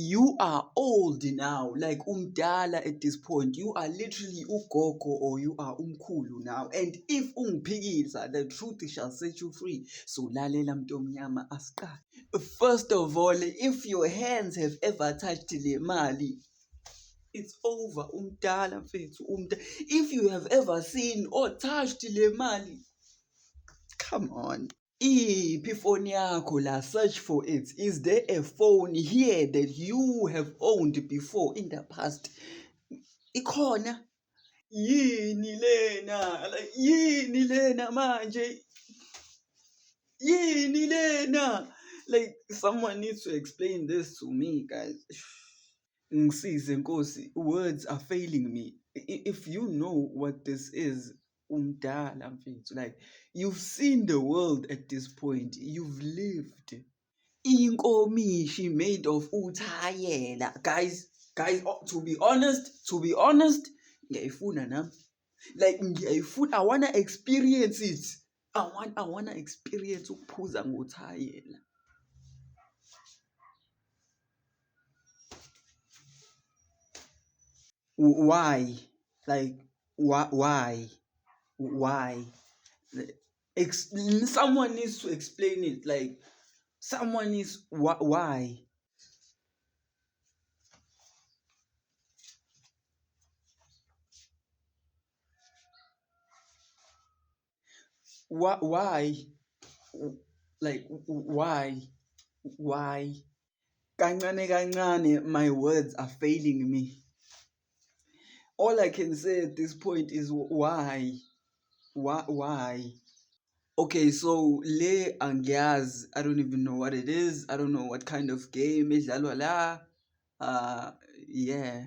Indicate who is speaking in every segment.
Speaker 1: You are old now, like umdala at this point. You are literally ugogo or you are umkhulu now. And if ungiphikisa, the truth shall set you free. So lalela mntomnyama asiqale. First of all, if your hands have ever touched le mali, it's over. Umdala mfethu, umdala. If you have ever seen or touched le mali, come on. Iphi ifoni yakho la, search for it. Is there a phone here that you have owned before in the past? Ikhona? Yini lena? Like, yini lena manje? Yini lena? Like, someone needs to explain this to me, guys. Ngisize Nkosi, words are failing me. If you know what this is, umdala mfethu, like, you've seen the world at this point. You've lived. Inkomishi made of uthayela. Guys, to be honest, ngiyayifuna nami. Like, ngiyayifuna, I wanna experience it. I wanna experience ukuphuza ngothayela. Why? Like, why? Someone needs to explain it. Like, someone is why? Why? Like, why? Kancane kancane, my words are failing me. All I can say at this point is why? Why? Okay, so le angiyazi, I don't even know what it is. I don't know what kind of game idlalwa la. Yeah.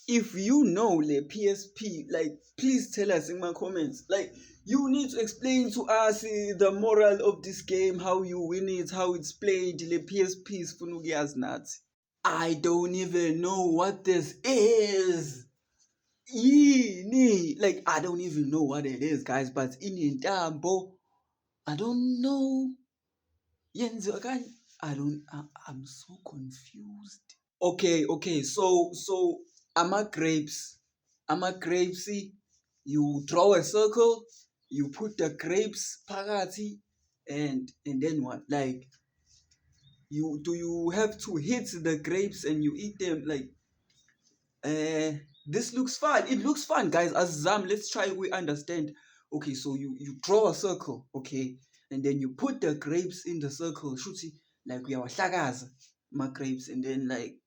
Speaker 1: If you know le PSP, like, please tell us in my comments. Like, you need to explain to us the moral of this game, how you win it, how it's played. Le PSP is funugias nuts. I don't even know what this is. Yini? Like, I don't even know what it is, guys. But inintambo, I don't know. I'm so confused. Okay. So grapes. Grapes. You draw a circle, you put the grapes phakathi, and then what? Like, you have to hit the grapes and you eat them? Like, this looks fun. It looks fun, guys. Azam, let's try we understand. Okay, so you draw a circle, okay, and then you put the grapes in the circle. Shuti, like, we are hlakaza, my grapes, and then, like,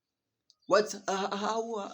Speaker 1: what? How?